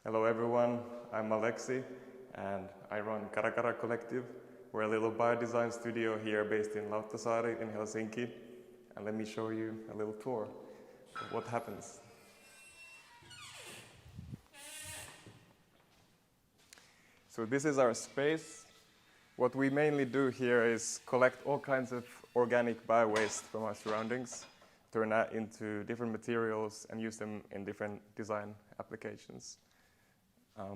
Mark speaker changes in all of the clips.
Speaker 1: Hello everyone, I'm Aleksi and I run CaraCara Collective. We're a little biodesign studio here based in Lauttasaari in Helsinki, and let me show you a little tour of what happens. So this is our space. What we mainly do here is collect all kinds of organic bio-waste from our surroundings, turn that into different materials and use them in different design applications. So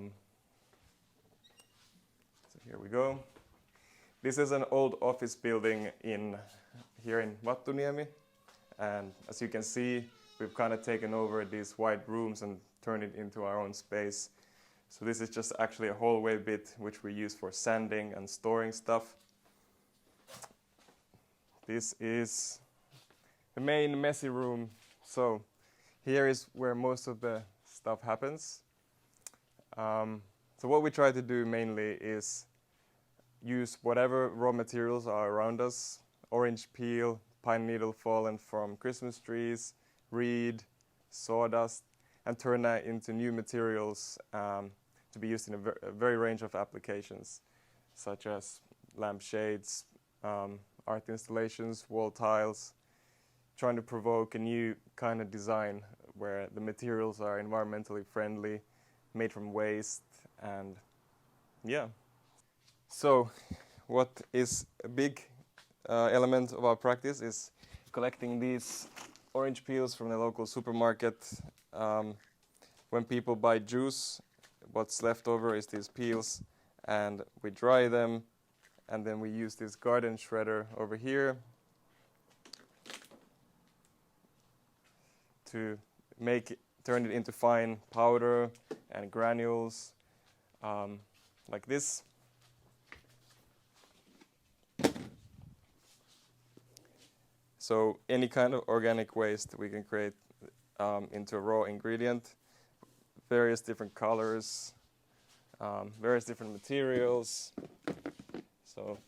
Speaker 1: here we go. This is an old office building here in Vattuniemi, and as you can see, we've kind of taken over these white rooms and turned it into our own space. So this is just actually a hallway bit which we use for sanding and storing stuff. This is the main messy room. So here is where most of the stuff happens. So what we try to do mainly is use whatever raw materials are around us: orange peel, pine needle fallen from Christmas trees, reed, sawdust, and turn that into new materials to be used in a very range of applications, such as lampshades, art installations, wall tiles, trying to provoke a new kind of design where the materials are environmentally friendly, made from waste, and yeah. So what is a big element of our practice is collecting these orange peels from the local supermarket. When people buy juice, what's left over is these peels, and we dry them, and then we use this garden shredder over here to turn it into fine powder and granules like this. So any kind of organic waste we can create into a raw ingredient, various different colors, various different materials. So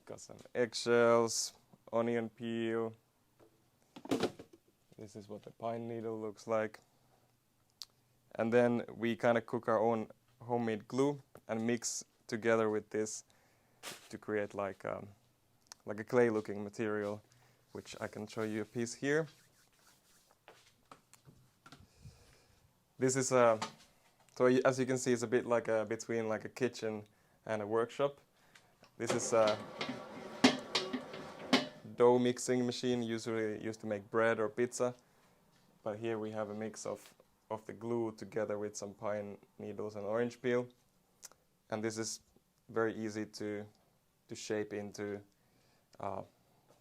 Speaker 1: got some eggshells, onion peel. This is what the pine needle looks like. And then we kind of cook our own homemade glue and mix together with this to create like a clay-looking material, which I can show you a piece here. This is so as you can see, it's a bit like between like a kitchen and a workshop. This is a dough mixing machine, usually used to make bread or pizza. But here we have a mix of the glue together with some pine needles and orange peel. And this is very easy to shape into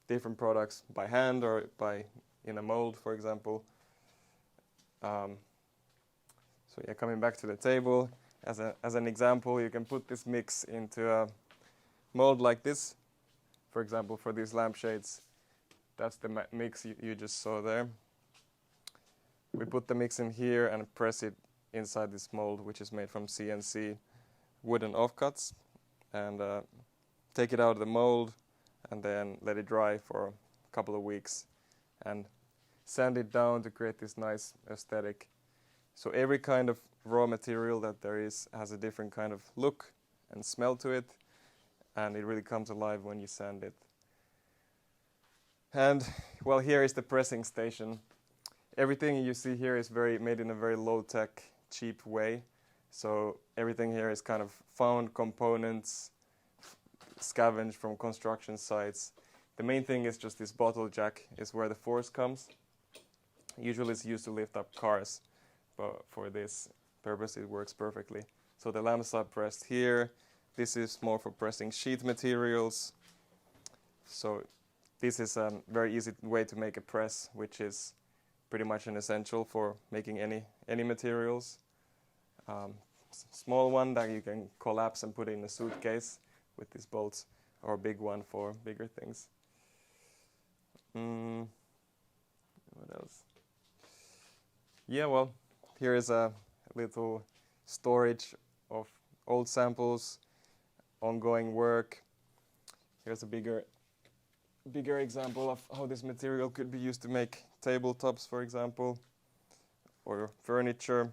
Speaker 1: different products by hand or in a mold, for example. So yeah, coming back to the table, as an example, you can put this mix into a mold like this. For example, for these lampshades, that's the mix you just saw there. We put the mix in here and press it inside this mold, which is made from CNC wooden offcuts, and take it out of the mold and then let it dry for a couple of weeks and sand it down to create this nice aesthetic. So every kind of raw material that there is has a different kind of look and smell to it, and it really comes alive when you sand it. And well, here is the pressing station. Everything you see here is made in a very low-tech, cheap way. So everything here is kind of found components, scavenged from construction sites. The main thing is just this bottle jack is where the force comes. Usually it's used to lift up cars, but for this purpose it works perfectly. So the lamps are pressed here. This is more for pressing sheet materials. So this is a very easy way to make a press, which is pretty much an essential for making any materials. Small one that you can collapse and put in a suitcase with these bolts, or a big one for bigger things. What else? Yeah, well, here is a little storage of old samples, ongoing work. Here's a bigger example of how this material could be used to make tabletops, for example, or furniture.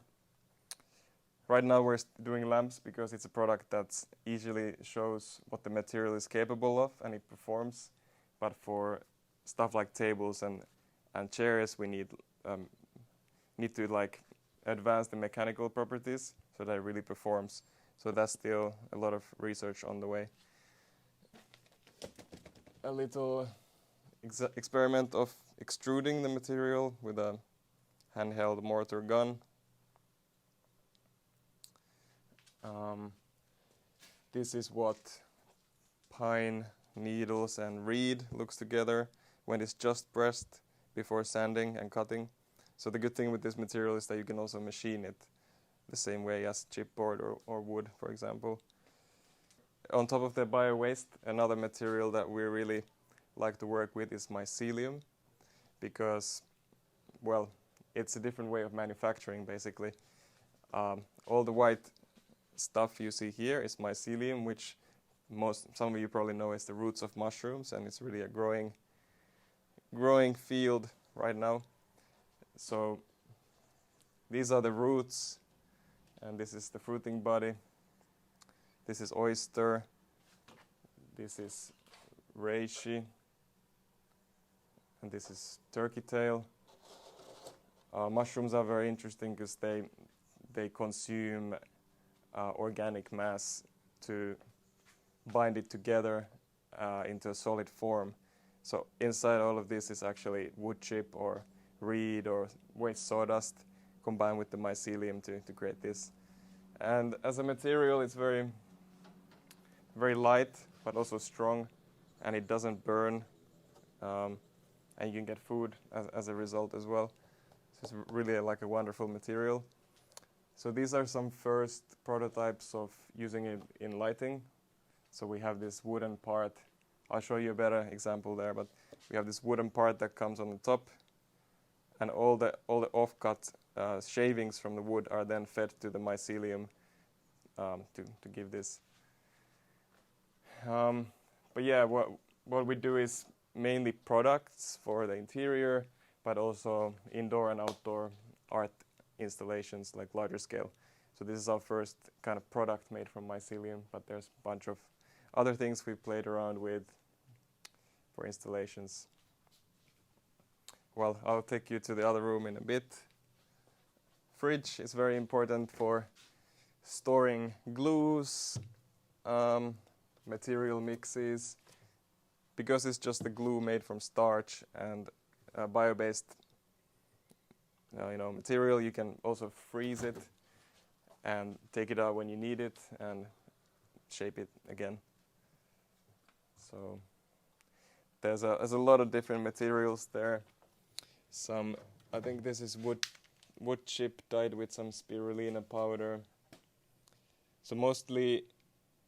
Speaker 1: Right now we're doing lamps because it's a product that easily shows what the material is capable of and it performs. But for stuff like tables and chairs, we need to like advance the mechanical properties so that it really performs. So that's still a lot of research on the way. A little experiment of extruding the material with a handheld mortar gun. This is what pine needles and reed looks together when it's just pressed before sanding and cutting. So the good thing with this material is that you can also machine it the same way as chipboard or wood, for example. On top of the bio-waste, another material that we really like to work with is mycelium because, well, it's a different way of manufacturing basically. All the white stuff you see here is mycelium, which some of you probably know is the roots of mushrooms, and it's really a growing field right now. So these are the roots, and this is the fruiting body. This is oyster. This is reishi, and this is turkey tail. Mushrooms are very interesting because they consume organic mass to bind it together into a solid form. So inside all of this is actually wood chip or reed or waste sawdust combined with the mycelium to create this. And as a material, it's very, very light but also strong, and it doesn't burn, and you can get food as a result as well. So it's really like a wonderful material. So these are some first prototypes of using it in lighting. So we have this wooden part. I'll show you a better example there, but we have this wooden part that comes on the top, and all the offcut shavings from the wood are then fed to the mycelium to give this. But yeah, what we do is mainly products for the interior, but also indoor and outdoor art installations, like larger scale. So this is our first kind of product made from mycelium, but there's a bunch of other things we've played around with for installations. Well, I'll take you to the other room in a bit. Fridge is very important for storing glues, material mixes. Because it's just a glue made from starch and bio-based material, you can also freeze it and take it out when you need it and shape it again. So there's a lot of different materials there. I think this is wood chip dyed with some spirulina powder. So mostly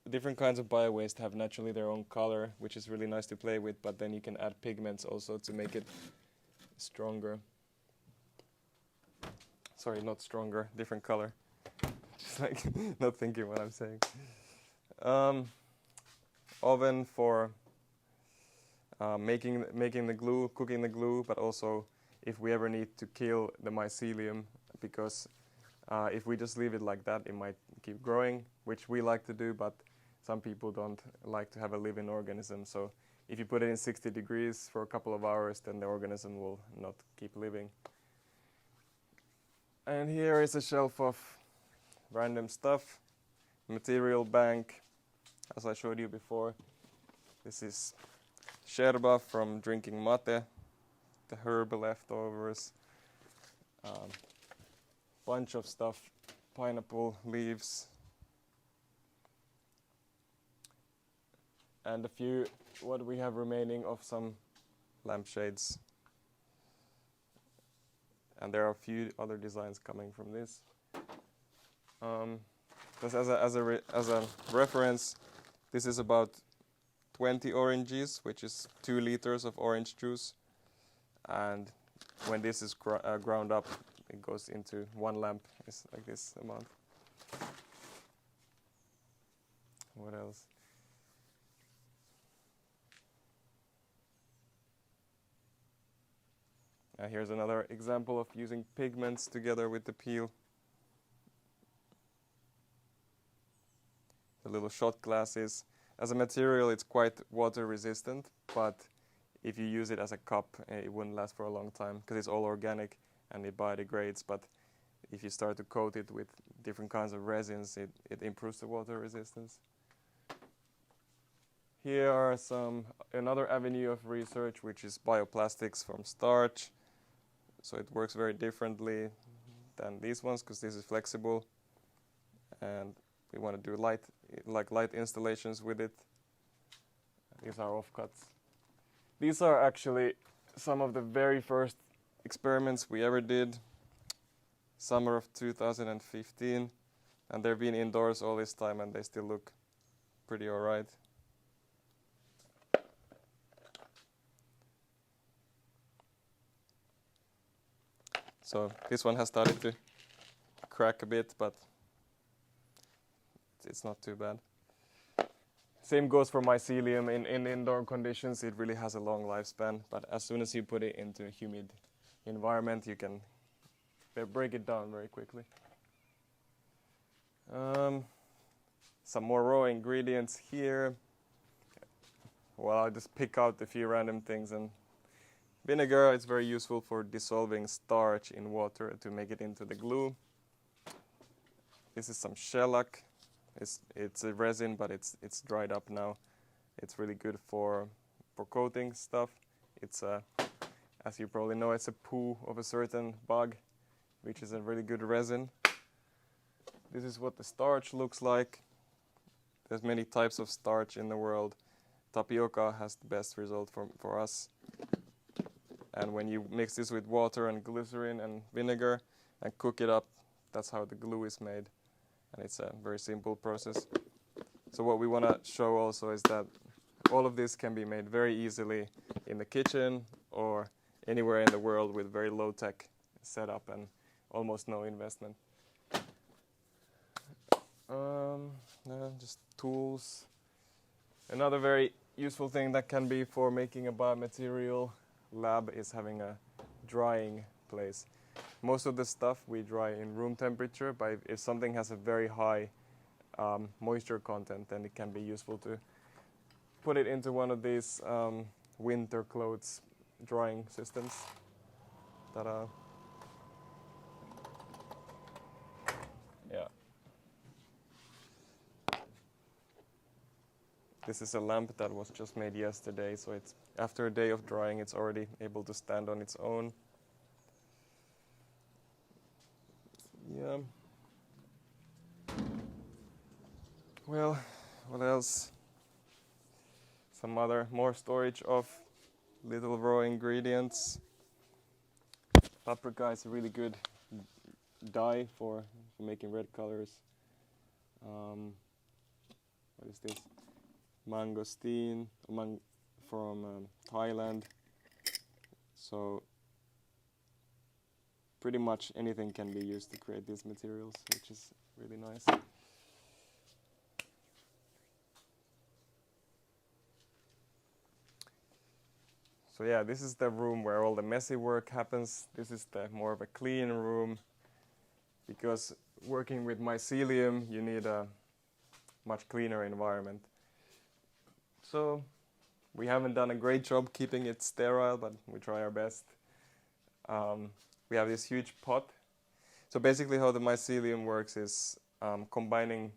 Speaker 1: different kinds of bio-waste have naturally their own color, which is really nice to play with, but then you can add pigments also to make it stronger. Sorry, not stronger, different color. Just like not thinking what I'm saying. Oven for making the glue, cooking the glue, but also if we ever need to kill the mycelium, because if we just leave it like that, it might keep growing, which we like to do, but some people don't like to have a living organism. So if you put it in 60 degrees for a couple of hours, then the organism will not keep living. And here is a shelf of random stuff. Material bank, as I showed you before. This is sherba from drinking mate, the herb leftovers. Bunch of stuff, pineapple leaves. And a few, what we have remaining of some lampshades. And there are a few other designs coming from this. Just as a reference, this is about 20 oranges, which is 2 liters of orange juice. And when this is ground up, it goes into 1 lamp. It's like this amount. What else? Here's another example of using pigments together with the peel. the little shot glasses. As a material, it's quite water resistant, but if you use it as a cup, it wouldn't last for a long time because it's all organic and it biodegrades. But if you start to coat it with different kinds of resins, it improves the water resistance. Here are another avenue of research, which is bioplastics from starch. So it works very differently than these ones because this is flexible, and we want to do light installations with it. These are offcuts. These are actually some of the very first experiments we ever did, summer of 2015, and they've been indoors all this time and they still look pretty alright. So this one has started to crack a bit, but it's not too bad. Same goes for mycelium. In indoor conditions, it really has a long lifespan, but as soon as you put it into a humid environment, you can break it down very quickly. Some more raw ingredients here. Well, I'll just pick out a few random things. And vinegar is very useful for dissolving starch in water to make it into the glue. This is some shellac. It's a resin, but it's dried up now. It's really good for coating stuff. It's as you probably know, it's a poo of a certain bug, which is a really good resin. This is what the starch looks like. There's many types of starch in the world. Tapioca has the best result for us. And when you mix this with water and glycerin and vinegar and cook it up, that's how the glue is made. And it's a very simple process. So what we want to show also is that all of this can be made very easily in the kitchen or anywhere in the world with very low-tech setup and almost no investment. Just tools. Another very useful thing that can be for making a biomaterial lab is having a drying place. Most of the stuff we dry in room temperature, but if something has a very high moisture content, then it can be useful to put it into one of these winter clothes drying systems. Ta-da. Yeah. This is a lamp that was just made yesterday, so it's after a day of drying, it's already able to stand on its own. Yeah. Well, what else? Some more storage of little raw ingredients. Paprika is a really good dye for making red colors. What is this? Mangosteen from Thailand. So pretty much anything can be used to create these materials, which is really nice. So yeah, this is the room where all the messy work happens. This is the more of a clean room, because working with mycelium, you need a much cleaner environment. So we haven't done a great job keeping it sterile, but we try our best. We have this huge pot. So basically how the mycelium works is combining,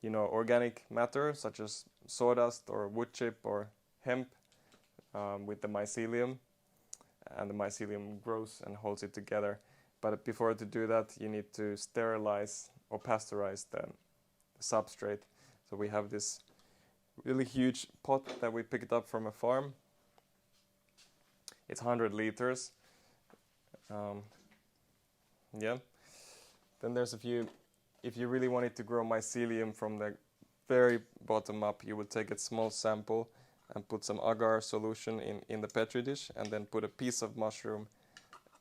Speaker 1: organic matter such as sawdust or wood chip or hemp with the mycelium, and the mycelium grows and holds it together. But before to do that, you need to sterilize or pasteurize the substrate. So we have this really huge pot that we picked up from a farm. It's 100 liters. Yeah. Then there's a few. If you really wanted to grow mycelium from the very bottom up, you would take a small sample and put some agar solution in the petri dish, and then put a piece of mushroom,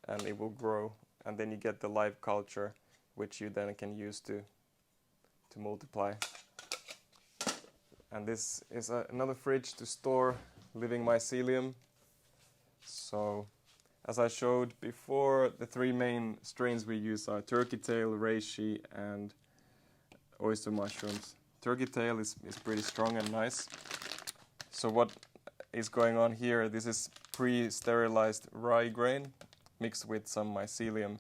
Speaker 1: and it will grow. And then you get the live culture, which you then can use to multiply. And this is another fridge to store living mycelium. So, as I showed before, the three main strains we use are turkey tail, reishi, and oyster mushrooms. turkey tail is pretty strong and nice. So what is going on here, this is pre-sterilized rye grain mixed with some mycelium,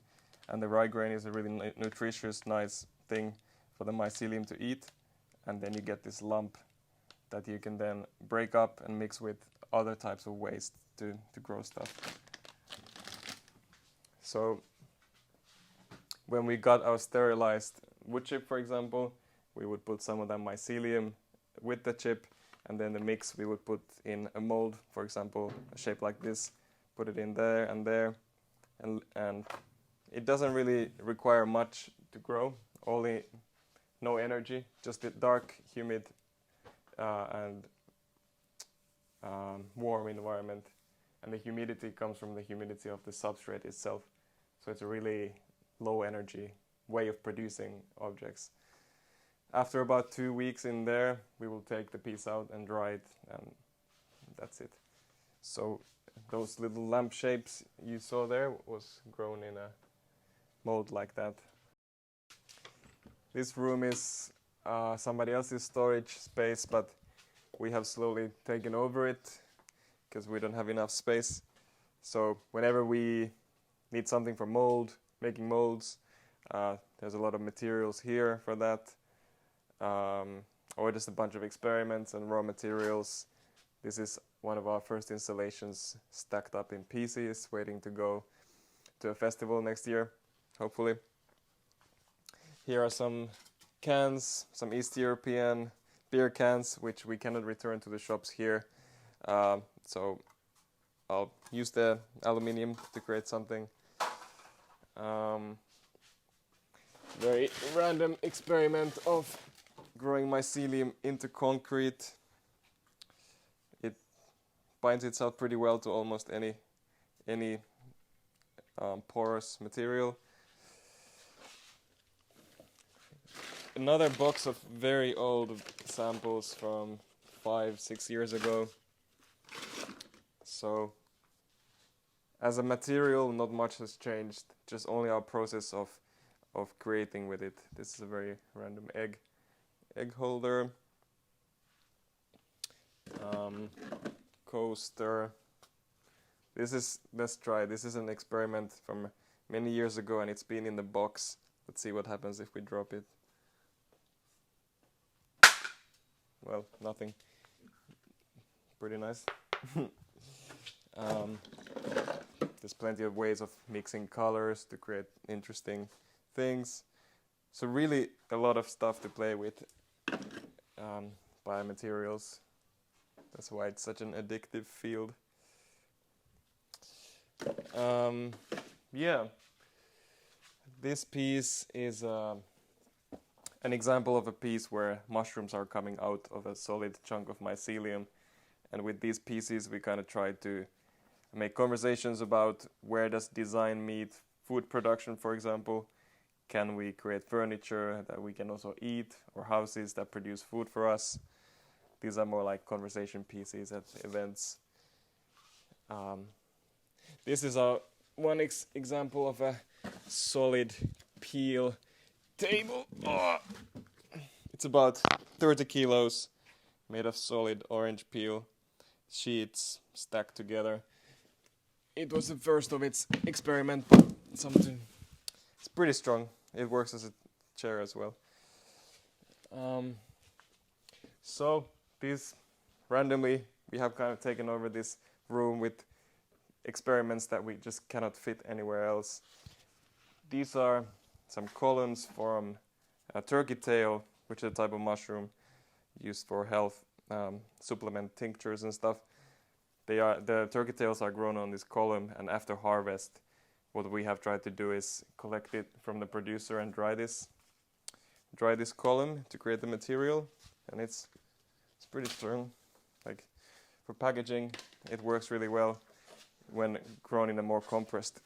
Speaker 1: and the rye grain is a really nutritious, nice thing for the mycelium to eat, and then you get this lump that you can then break up and mix with other types of waste to grow stuff. So when we got our sterilized wood chip, for example, we would put some of that mycelium with the chip, and then the mix we would put in a mold, for example, a shape like this, put it in there, and it doesn't really require much to grow, only no energy, just a dark, humid, and warm environment, and the humidity comes from the humidity of the substrate itself. So it's a really low energy way of producing objects. After about 2 weeks in there, we will take the piece out and dry it, and that's it. So those little lamp shapes you saw there was grown in a mold like that. This room is somebody else's storage space, but we have slowly taken over it because we don't have enough space. So whenever we need something for making molds, there's a lot of materials here for that, or just a bunch of experiments and raw materials. This is one of our first installations stacked up in pieces, waiting to go to a festival next year, hopefully. Here are some cans, some East European beer cans, which we cannot return to the shops here. So I'll use the aluminium to create something. Very random experiment of growing mycelium into concrete. It binds itself pretty well to almost any porous material. Another box of very old samples from 5-6 years ago. So as a material, not much has changed, just only our process of creating with it. This is a very random egg holder, coaster. Let's try. This is an experiment from many years ago, and it's been in the box. Let's see what happens if we drop it. Well, nothing. Pretty nice. There's plenty of ways of mixing colors to create interesting things. So really a lot of stuff to play with, biomaterials. That's why it's such an addictive field. Yeah, this piece is an example of a piece where mushrooms are coming out of a solid chunk of mycelium, and with these pieces we kind of try to make conversations about where does design meet food production, for example. Can we create furniture that we can also eat, or houses that produce food for us? These are more like conversation pieces at events. This is one example of a solid peel table. Oh. It's about 30 kilos, made of solid orange peel sheets stacked together. It was the first of its experiment, but it's pretty strong. It works as a chair as well. So these randomly we have kind of taken over this room with experiments that we just cannot fit anywhere else. These are some columns from a turkey tail, which is a type of mushroom used for health supplement tinctures and stuff. The turkey tails are grown on this column, and after harvest, what we have tried to do is collect it from the producer and dry this column to create the material, and it's pretty strong. Like for packaging, it works really well. When grown in a more compressed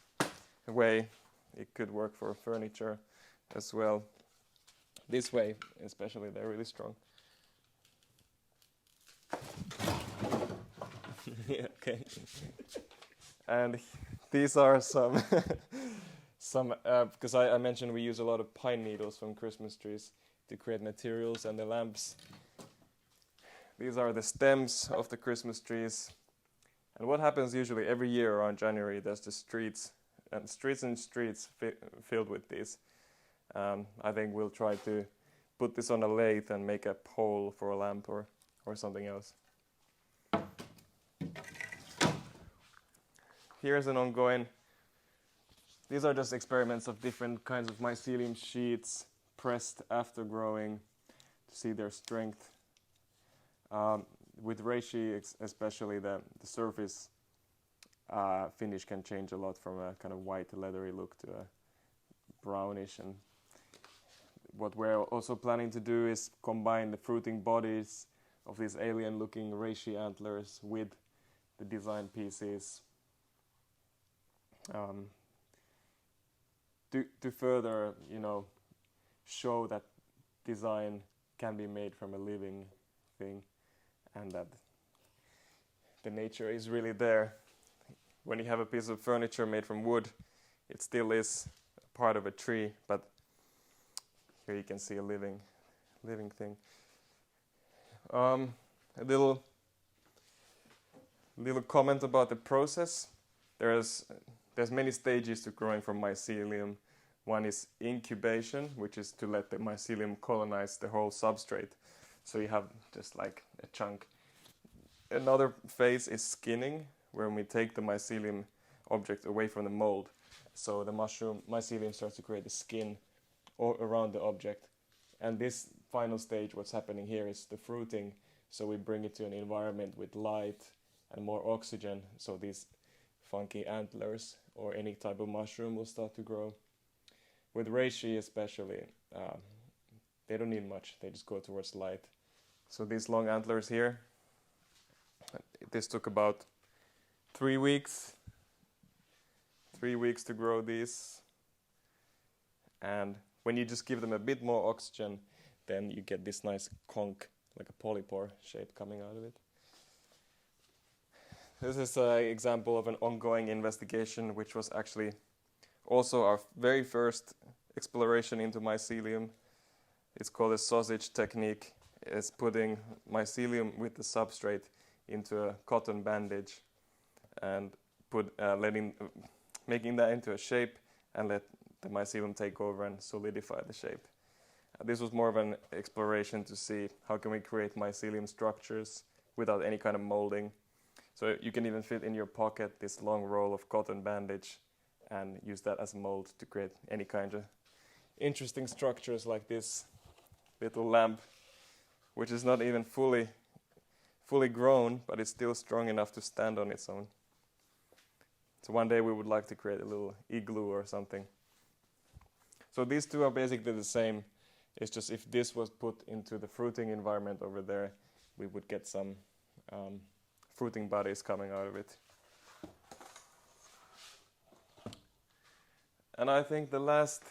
Speaker 1: way, it could work for furniture as well. This way, especially, they're really strong. Yeah, okay. And these are some because I mentioned we use a lot of pine needles from Christmas trees. to create materials and the lamps. These are the stems of the Christmas trees. And what happens usually every year around January, there's the streets filled with these. I think we'll try to put this on a lathe and make a pole for a lamp or something else. Here's an ongoing. These are just experiments of different kinds of mycelium sheets pressed after growing to see their strength. With reishi especially, the surface finish can change a lot from a kind of white leathery look to a brownish. And what we're also planning to do is combine the fruiting bodies of these alien looking reishi antlers with the design pieces to further, show that design can be made from a living thing and that the nature is really there. When you have a piece of furniture made from wood, it still is part of a tree, but here you can see a living thing. A little comment about the process. There's many stages to growing from mycelium. One is incubation, which is to let the mycelium colonize the whole substrate. So you have just like a chunk. Another phase is skinning, where we take the mycelium object away from the mold. So the mycelium starts to create a skin all around the object. And this final stage, what's happening here, is the fruiting. So we bring it to an environment with light and more oxygen. So these funky antlers or any type of mushroom will start to grow. With reishi especially, they don't need much. They just go towards light. So these long antlers here, this took about 3 weeks. 3 weeks to grow these. And when you just give them a bit more oxygen, then you get this nice conch, like a polypore shape coming out of it. This is an example of an ongoing investigation, which was actually also our very first exploration into mycelium. It's called a sausage technique. It's putting mycelium with the substrate into a cotton bandage and making that into a shape and let the mycelium take over and solidify the shape. This was more of an exploration to see how can we create mycelium structures without any kind of molding. So you can even fit in your pocket this long roll of cotton bandage and use that as a mold to create any kind of interesting structures like this little lamp, which is not even fully grown, but it's still strong enough to stand on its own. So one day we would like to create a little igloo or something. So these two are basically the same. It's just if this was put into the fruiting environment over there, we would get some fruiting bodies coming out of it. And I think the last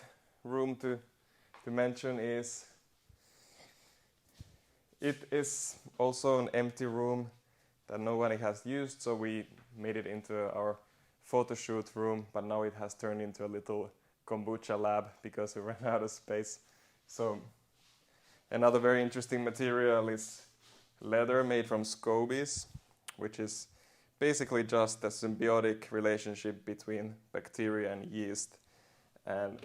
Speaker 1: room to mention is, it is also an empty room that nobody has used, so we made it into our photo shoot room, but now it has turned into a little kombucha lab because we ran out of space. So another very interesting material is leather made from scobies, which is basically just a symbiotic relationship between bacteria and yeast. And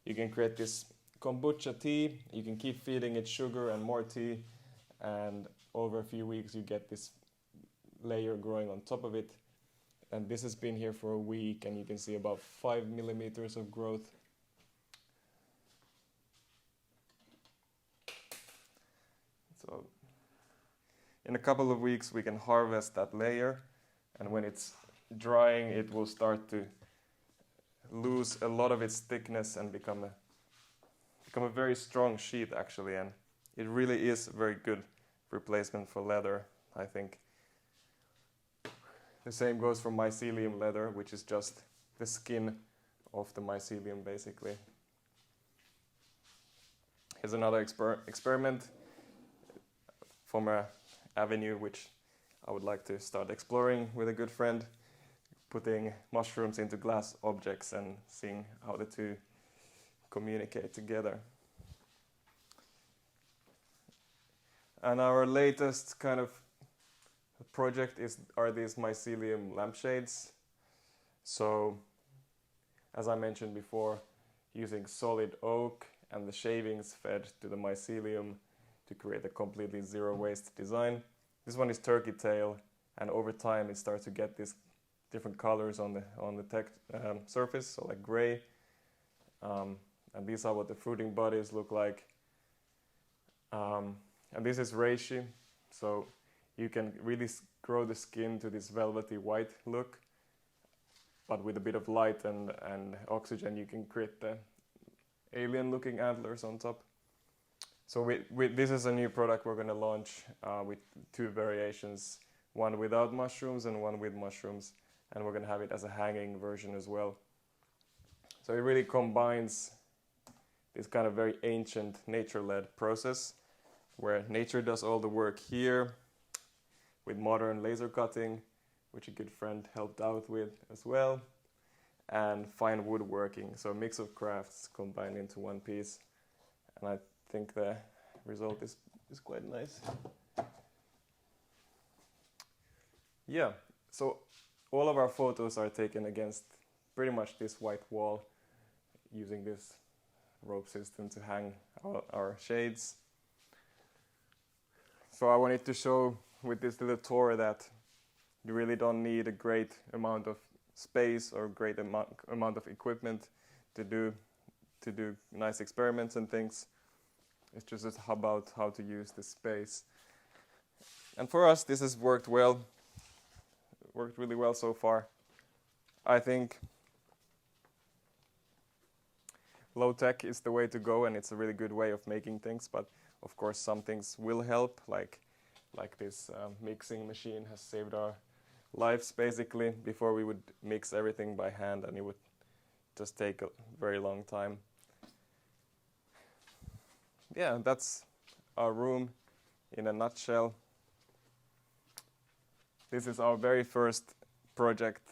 Speaker 1: you can create this kombucha tea, you can keep feeding it sugar and more tea, and over a few weeks you get this layer growing on top of it. And this has been here for a week, and you can see about 5 millimeters of growth. So in a couple of weeks we can harvest that layer, and when it's drying it will start to lose a lot of its thickness and become a very strong sheet actually, and it really is a very good replacement for leather, I think. The same goes for mycelium leather, which is just the skin of the mycelium basically. Here's another experiment from an avenue which I would like to start exploring with a good friend, putting mushrooms into glass objects and seeing how the two communicate together. And our latest kind of project are these mycelium lampshades. So, as I mentioned before, using solid oak and the shavings fed to the mycelium to create a completely zero waste design. This one is turkey tail, and over time it starts to get these different colors on the surface, so like gray. And these are what the fruiting bodies look like. And this is reishi, so you can really grow the skin to this velvety white look, but with a bit of light and oxygen you can create the alien looking antlers on top. So this is a new product we're going to launch with two variations, one without mushrooms and one with mushrooms, and we're going to have it as a hanging version as well. So it really combines this kind of very ancient nature-led process where nature does all the work here with modern laser cutting, which a good friend helped out with as well, and fine woodworking. So a mix of crafts combined into one piece. And I think the result is quite nice. Yeah, so all of our photos are taken against pretty much this white wall using this rope system to hang our shades. So I wanted to show with this little tour that you really don't need a great amount of space or great amount of equipment to do nice experiments and things. It's just about how to use the space. And for us, this has worked well. Worked really well so far. I think low tech is the way to go, and it's a really good way of making things. But of course, some things will help, like this mixing machine has saved our lives basically. Before we would mix everything by hand, and it would just take a very long time. Yeah, that's our room in a nutshell. This is our very first project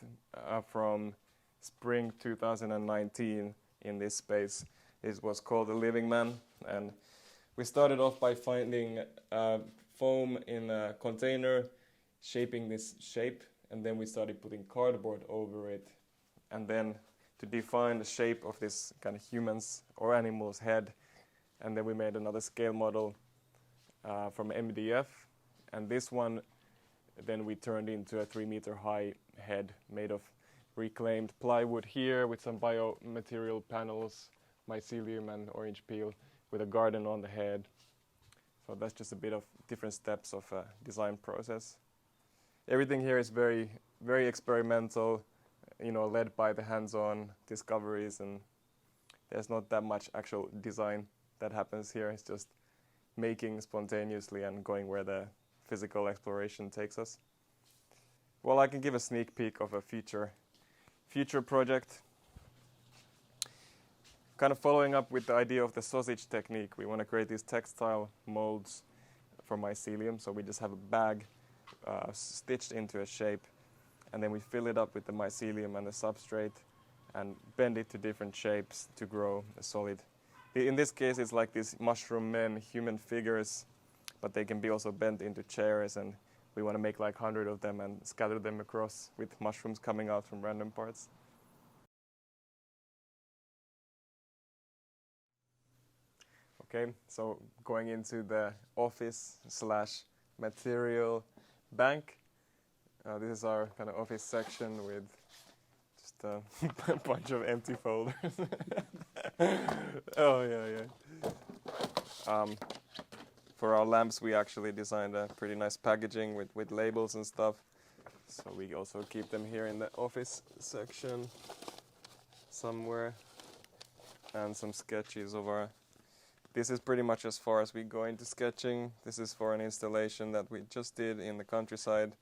Speaker 1: from spring 2019 in this space. It was called The Living Man, and we started off by finding foam in a container, shaping this shape, and then we started putting cardboard over it, and then to define the shape of this kind of human's or animal's head, and then we made another scale model from MDF, and this one then we turned into a 3-meter high head made of reclaimed plywood here with some biomaterial panels, mycelium and orange peel, with a garden on the head. So that's just a bit of different steps of a design process. Everything here is very, very experimental, led by the hands-on discoveries, and there's not that much actual design that happens here. It's just making spontaneously and going where the physical exploration takes us. Well, I can give a sneak peek of a future project. Kind of following up with the idea of the sausage technique, we want to create these textile molds for mycelium. So we just have a bag stitched into a shape, and then we fill it up with the mycelium and the substrate and bend it to different shapes to grow a solid. In this case, it's like these mushroom men, human figures, but they can be also bent into chairs, and we want to make like 100 of them and scatter them across with mushrooms coming out from random parts. Okay, so going into the office/material bank. This is our kind of office section with just a bunch of empty folders. Oh, yeah. For our lamps, we actually designed a pretty nice packaging with labels and stuff. So we also keep them here in the office section somewhere. And some sketches of our... This is pretty much as far as we go into sketching. This is for an installation that we just did in the countryside,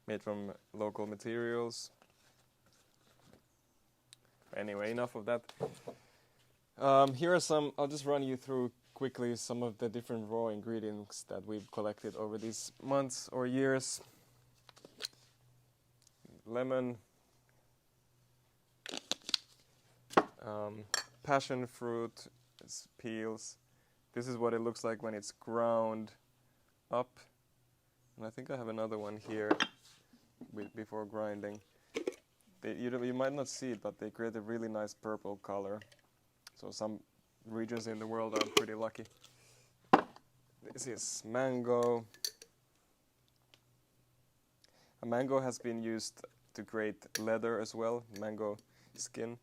Speaker 1: made from local materials. Anyway, enough of that. Here are some, I'll just run you through quickly some of the different raw ingredients that we've collected over these months or years. Lemon, passion fruit peels. This is what it looks like when it's ground. up, and I think I have another one here before grinding. You might not see it, but they create a really nice purple color. So some regions in the world are pretty lucky. This is mango. A mango has been used to create leather as well, mango skin.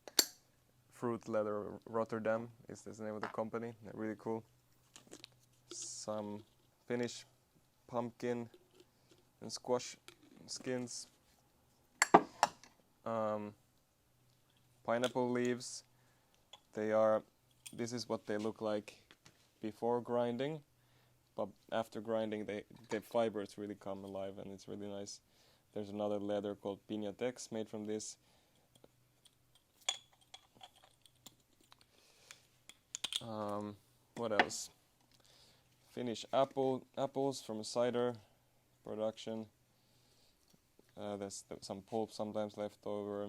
Speaker 1: Fruit Leather Rotterdam is the name of the company. They're really cool. Some Finnish pumpkin and squash skins. Pineapple leaves. This is what they look like before grinding, but after grinding the fibers really come alive and it's really nice. There's another leather called Piñatex made from this. What else? Finnish apples from cider production. There's some pulp sometimes left over.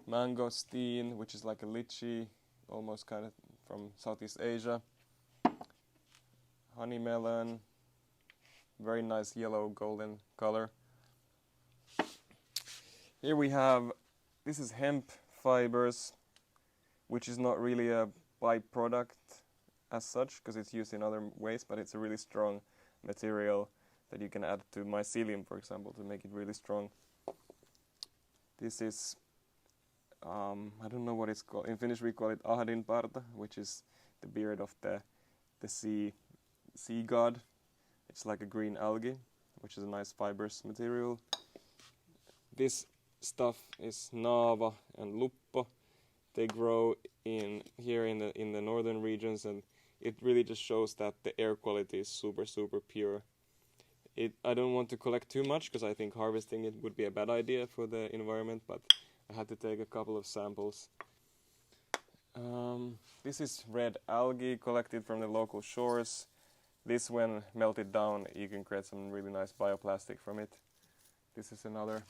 Speaker 1: Mangosteen, which is like a lychee, almost kind of from Southeast Asia. Honey melon, very nice yellow golden color. Here we have, this is hemp fibers, which is not really a byproduct as such because it's used in other ways, but it's a really strong material that you can add to mycelium, for example, to make it really strong. This is, I don't know what it's called. In Finnish we call it ahadinparta, which is the beard of the sea god. It's like a green algae, which is a nice fibrous material. This stuff is naava and luppo. They grow here in the northern regions, and it really just shows that the air quality is super pure. I don't want to collect too much because I think harvesting it would be a bad idea for the environment, but I had to take a couple of samples. This is red algae collected from the local shores. This, when melted down, you can create some really nice bioplastic from it. This is another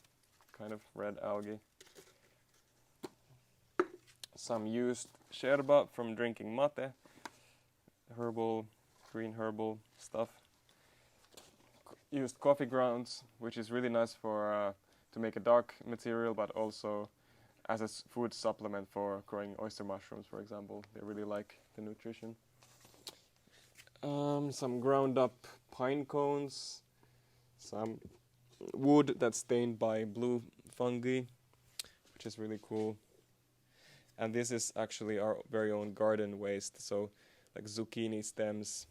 Speaker 1: kind of red algae. Some used sherba from drinking mate, herbal, green herbal stuff. Used coffee grounds, which is really nice for to make a dark material, but also as a food supplement for growing oyster mushrooms, for example. They really like the nutrition. Some ground up pine cones, some wood that's stained by blue fungi, which is really cool. And this is actually our very own garden waste, so like zucchini stems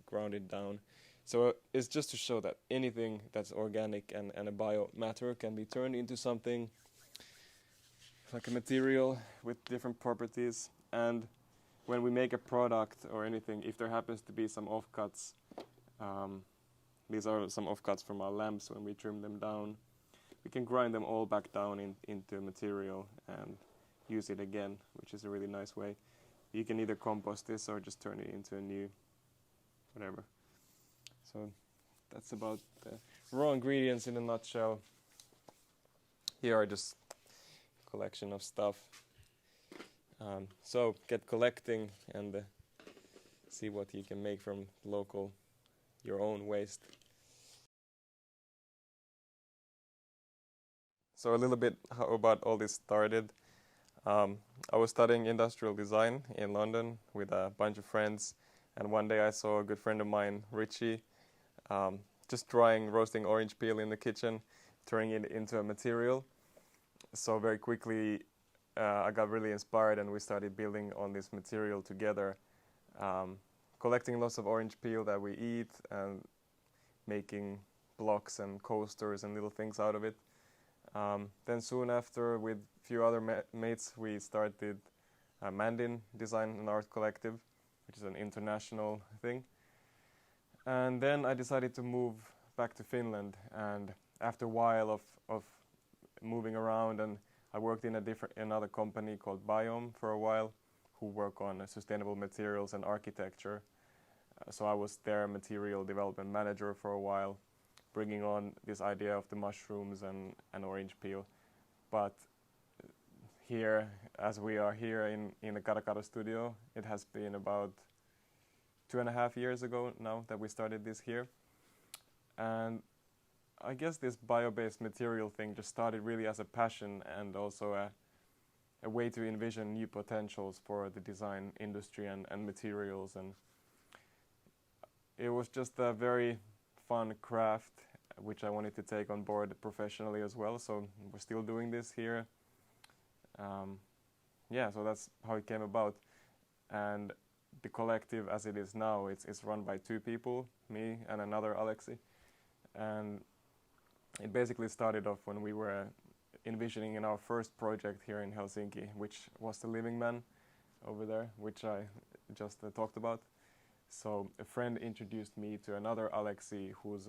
Speaker 1: grounded down. So it's just to show that anything that's organic and a biomatter can be turned into something like a material with different properties. And when we make a product or anything, if there happens to be some offcuts, these are some offcuts from our lamps when we trim them down, we can grind them all back down into material and use it again, which is a really nice way. You can either compost this or just turn it into a new whatever. So that's about the raw ingredients in a nutshell. Here are just a collection of stuff. So get collecting and see what you can make from your own waste. So a little bit how about all this started. I was studying industrial design in London with a bunch of friends, and one day I saw a good friend of mine, Richie, just roasting orange peel in the kitchen, turning it into a material. So very quickly I got really inspired and we started building on this material together, collecting lots of orange peel that we eat and making blocks and coasters and little things out of it. Then soon after, with a few other mates, we started Mandin Design and Art Collective, which is an international thing. And then I decided to move back to Finland, and after a while of moving around, and I worked in another company called Biome for a while, who work on sustainable materials and architecture. So I was their material development manager for a while, bringing on this idea of the mushrooms and orange peel. But here, as we are here in the CaraCara studio, it has been about 2.5 years ago now that we started this here. And I guess this bio-based material thing just started really as a passion and also a way to envision new potentials for the design industry and materials. And it was just a very fun craft which I wanted to take on board professionally as well. So we're still doing this here. Yeah, so that's how it came about. And the collective as it is now, it's run by 2 people, me and another Aleksi. And it basically started off when we were envisioning in our first project here in Helsinki, which was the Living Man over there, which I just talked about. So a friend introduced me to another Aleksi who's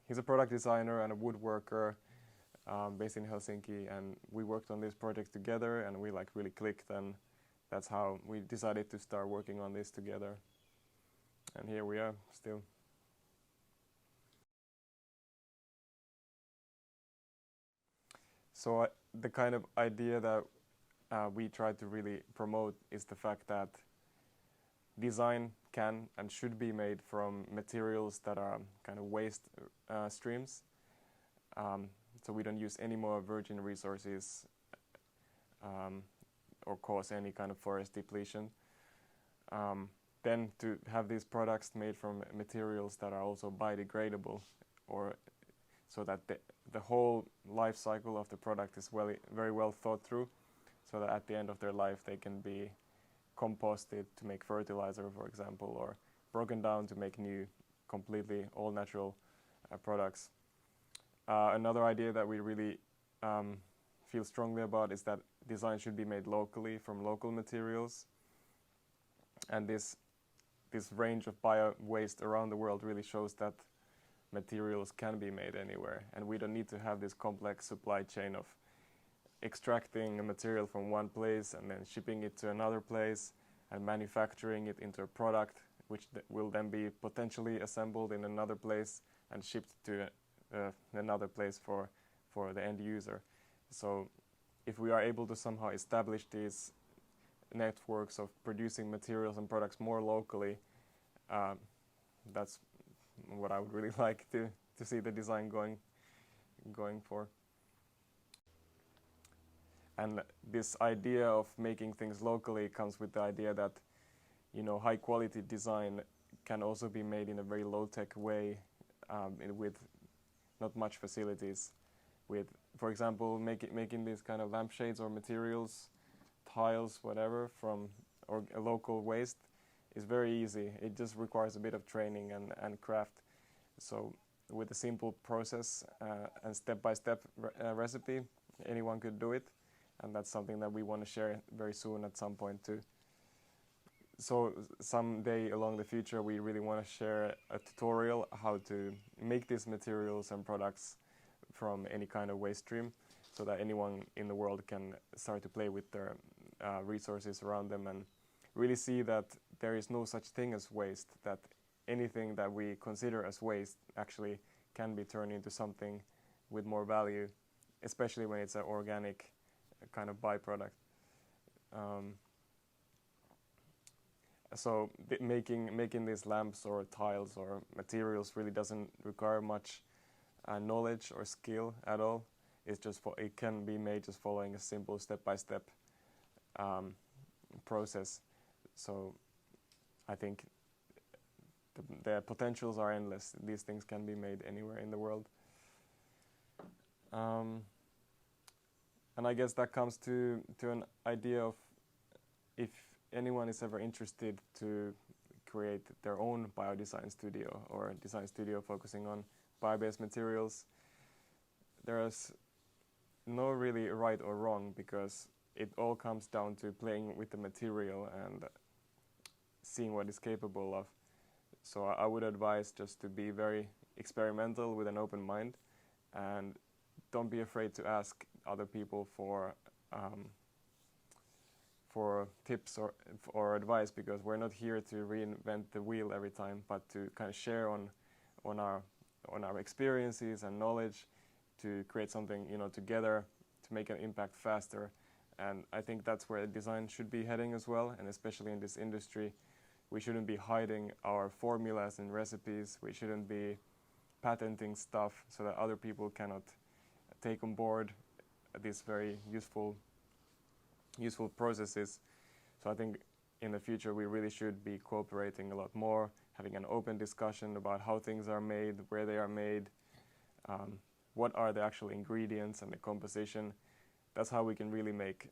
Speaker 1: he's a product designer and a woodworker based in Helsinki, and we worked on this project together and we like really clicked, and that's how we decided to start working on this together. And here we are still. So the kind of idea that we try to really promote is the fact that design can and should be made from materials that are kind of waste streams. So we don't use any more virgin resources or cause any kind of forest depletion. Then to have these products made from materials that are also biodegradable, or so that the whole life cycle of the product is very well thought through, so that at the end of their life they can be composted to make fertilizer, for example, or broken down to make new, completely all natural products. Another idea that we really feel strongly about is that design should be made locally from local materials, and this range of bio waste around the world really shows that materials can be made anywhere, and we don't need to have this complex supply chain of extracting a material from one place and then shipping it to another place and manufacturing it into a product which will then be potentially assembled in another place and shipped to another place for the end user. So if we are able to somehow establish these networks of producing materials and products more locally, that's what I would really like to see the design going for. And this idea of making things locally comes with the idea that, you know, high quality design can also be made in a very low tech way, with not much facilities. With, for example, making these kind of lampshades or materials, tiles, whatever, from local waste is very easy. It just requires a bit of training and craft. So with a simple process and step-by-step recipe, anyone could do it. And that's something that we want to share very soon at some point too. So someday along the future, we really want to share a tutorial how to make these materials and products from any kind of waste stream, so that anyone in the world can start to play with their resources around them and really see that there is no such thing as waste, that anything that we consider as waste actually can be turned into something with more value, especially when it's an organic kind of byproduct. So making these lamps or tiles or materials really doesn't require much knowledge or skill at all. It's just it can be made just following a simple step-by-step process. So I think the potentials are endless. These things can be made anywhere in the world. And I guess that comes to an idea of, if anyone is ever interested to create their own biodesign studio or a design studio focusing on bio-based materials, there is no really right or wrong, because it all comes down to playing with the material and seeing what it's capable of. So I would advise just to be very experimental with an open mind, and don't be afraid to ask other people for tips or advice, because we're not here to reinvent the wheel every time, but to kind of share on our experiences and knowledge to create something, you know, together to make an impact faster. And I think that's where design should be heading as well, and especially in this industry, We shouldn't be hiding our formulas and recipes. We shouldn't be patenting stuff so that other people cannot take on board these very useful processes. So I think in the future we really should be cooperating a lot more, having an open discussion about how things are made, where they are made, what are the actual ingredients and the composition. That's how we can really make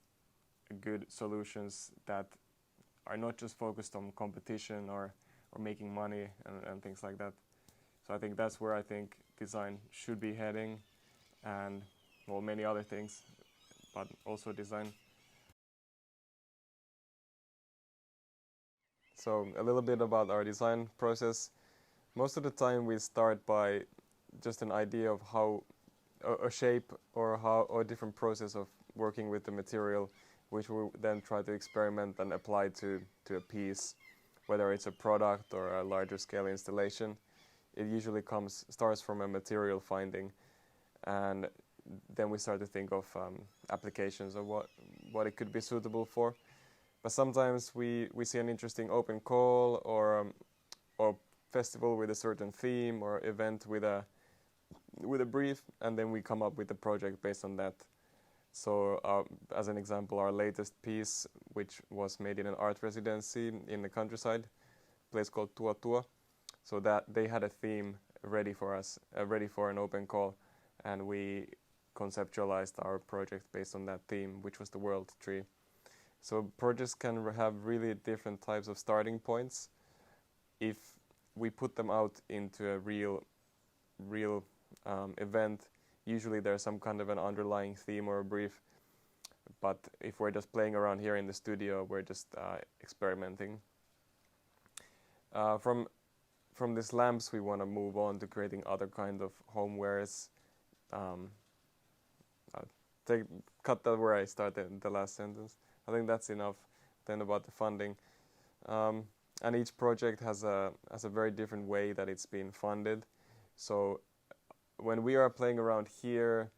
Speaker 1: good solutions that are not just focused on competition or making money and things like that. So I think that's where I think design should be heading, and well, many other things, but also design. So a little bit about our design process. Most of the time we start by just an idea of how a shape or how or a different process of working with the material, which we then try to experiment and apply to a piece, whether it's a product or a larger scale installation. It usually starts from a material finding, and then we start to think of applications of what it could be suitable for. But sometimes we see an interesting open call or festival with a certain theme or event with a brief, and then we come up with a project based on that. So as an example, our latest piece, which was made in an art residency in the countryside, a place called Tua Tua, so that they had a theme ready for us, ready for an open call, and we conceptualized our project based on that theme, which was the world tree. So projects can have really different types of starting points. If we put them out into a real event, usually there's some kind of an underlying theme or a brief. But if we're just playing around here in the studio, we're just experimenting. From these lamps, we want to move on to creating other kind of homewares. Cut that where I started the last sentence. I think that's enough. Then about the funding, and each project has a very different way that it's being funded. So when we are playing around here,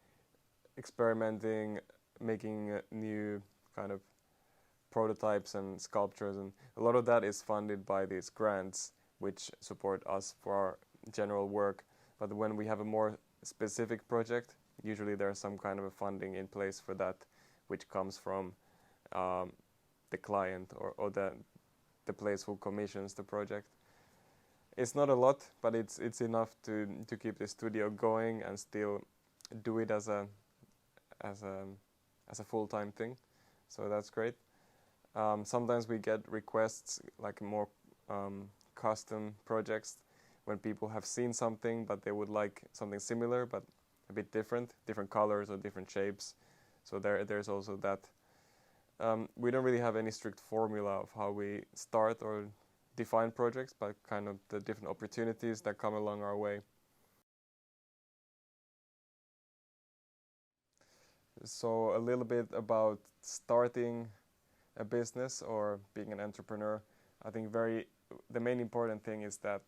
Speaker 1: experimenting, making new kind of prototypes and sculptures, and a lot of that is funded by these grants, which support us for our general work. But when we have a more specific project, usually there's some kind of a funding in place for that, which comes from the client or the place who commissions the project. It's not a lot, but it's enough to keep the studio going and still do it as a full-time thing. So that's great. Sometimes we get requests like more custom projects when people have seen something but they would like something similar but a bit different colors or different shapes. So there's also that. We don't really have any strict formula of how we start or define projects, but kind of the different opportunities that come along our way. So a little bit about starting a business or being an entrepreneur. I think the main important thing is that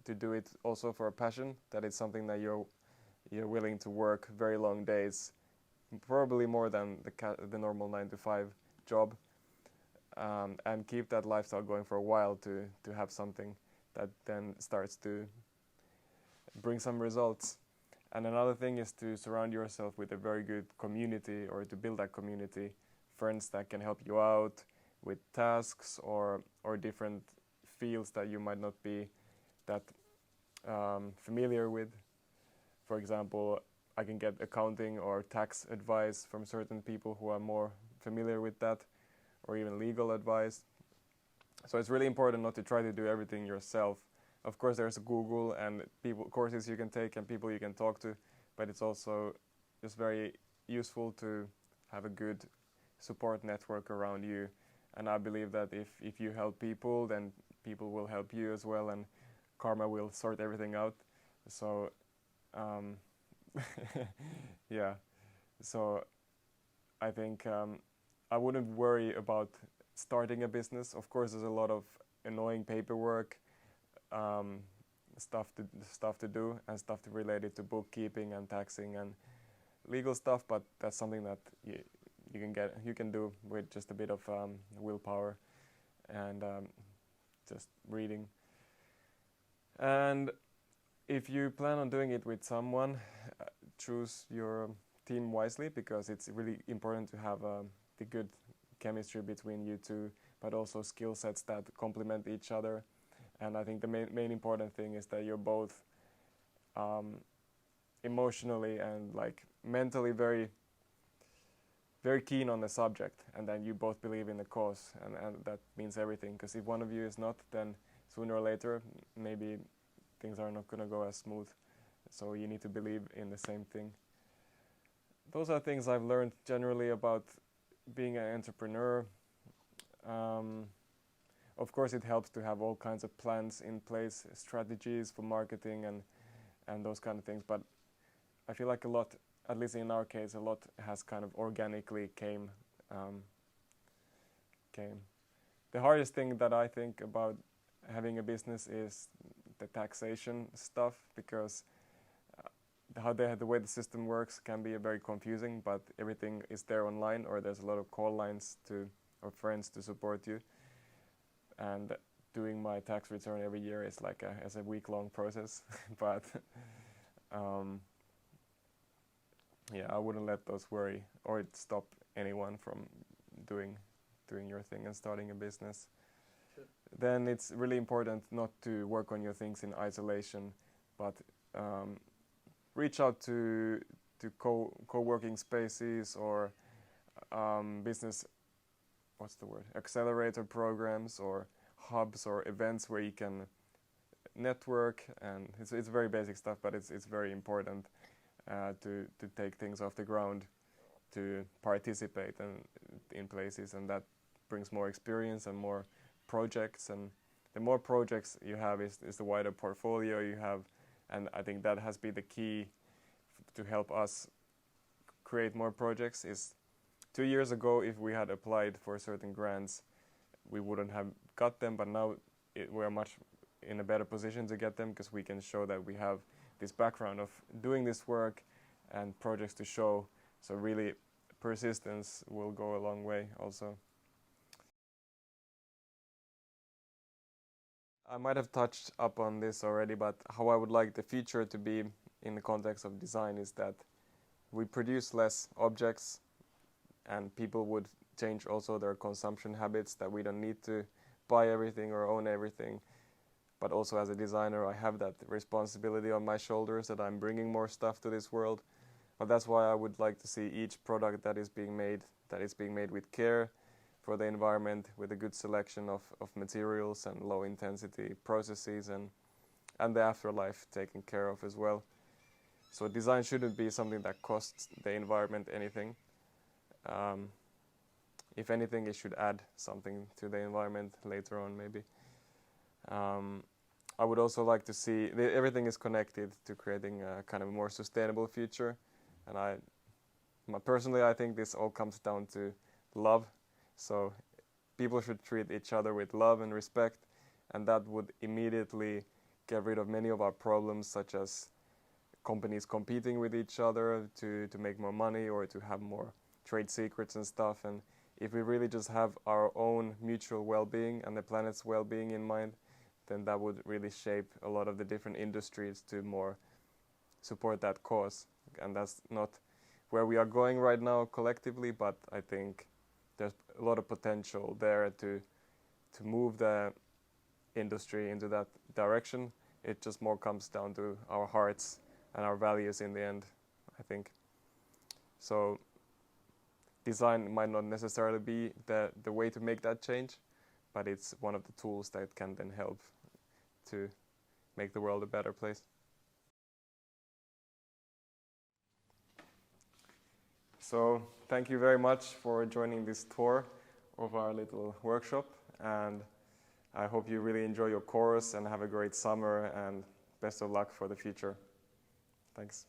Speaker 1: to do it also for a passion, that it's something that you're willing to work very long days, probably more than the normal 9-to-5 job, and keep that lifestyle going for a while to have something that then starts to bring some results. And another thing is to surround yourself with a very good community, or to build that community, friends that can help you out with tasks or different fields that you might not be that familiar with. For example, I can get accounting or tax advice from certain people who are more familiar with that, or even legal advice. So it's really important not to try to do everything yourself. Of course, there's Google and courses you can take and people you can talk to, but it's also just very useful to have a good support network around you. And I believe that if you help people, then people will help you as well, and karma will sort everything out. So yeah, so I think I wouldn't worry about starting a business. Of course, there's a lot of annoying paperwork, stuff to do, and stuff related to bookkeeping and taxing and legal stuff. But that's something that you can do with just a bit of willpower and just reading. And if you plan on doing it with someone, choose your team wisely, because it's really important to have the good chemistry between you two, but also skill sets that complement each other. And I think the main important thing is that you're both emotionally and like mentally very keen on the subject, and then you both believe in the cause, and that means everything, because if one of you is not, then sooner or later maybe things are not going to go as smooth. So you need to believe in the same thing. Those are things I've learned generally about being an entrepreneur. Of course, it helps to have all kinds of plans in place, strategies for marketing and those kind of things, but I feel like a lot, at least in our case, a lot has kind of organically came. The hardest thing that I think about having a business is the taxation stuff, because the way the system works can be very confusing, but everything is there online, or there's a lot of call lines or friends to support you. And doing my tax return every year is like a week-long process, but yeah, I wouldn't let those worry or stop anyone from doing your thing and starting a business. Sure. Then it's really important not to work on your things in isolation, but reach out to co-working spaces or business, accelerator programs or hubs or events where you can network. And it's very basic stuff, but it's very important to take things off the ground, to participate in places, and that brings more experience and more projects. And the more projects you have is the wider portfolio you have, and I think that has been the key to help us create more projects. Is 2 years ago, if we had applied for certain grants, we wouldn't have got them, but now we're much in a better position to get them, because we can show that we have this background of doing this work and projects to show. So really, persistence will go a long way also. I might have touched upon this already, but how I would like the future to be in the context of design is that we produce less objects, and people would change also their consumption habits, that we don't need to buy everything or own everything. But also as a designer, I have that responsibility on my shoulders, that I'm bringing more stuff to this world. But that's why I would like to see each product that is being made with care for the environment, with a good selection of materials and low intensity processes, and the afterlife taken care of as well. So design shouldn't be something that costs the environment anything. If anything, it should add something to the environment later on, maybe. I would also like to see everything is connected to creating a kind of more sustainable future, and personally I think this all comes down to love. So people should treat each other with love and respect, and that would immediately get rid of many of our problems, such as companies competing with each other to make more money or to have more trade secrets and stuff. And if we really just have our own mutual well-being and the planet's well-being in mind, then that would really shape a lot of the different industries to more support that cause. And that's not where we are going right now collectively, but I think there's a lot of potential there to move the industry into that direction. It just more comes down to our hearts and our values in the end, I think. So design might not necessarily be the way to make that change, but it's one of the tools that can then help to make the world a better place. So thank you very much for joining this tour of our little workshop, and I hope you really enjoy your course and have a great summer, and best of luck for the future. Thanks.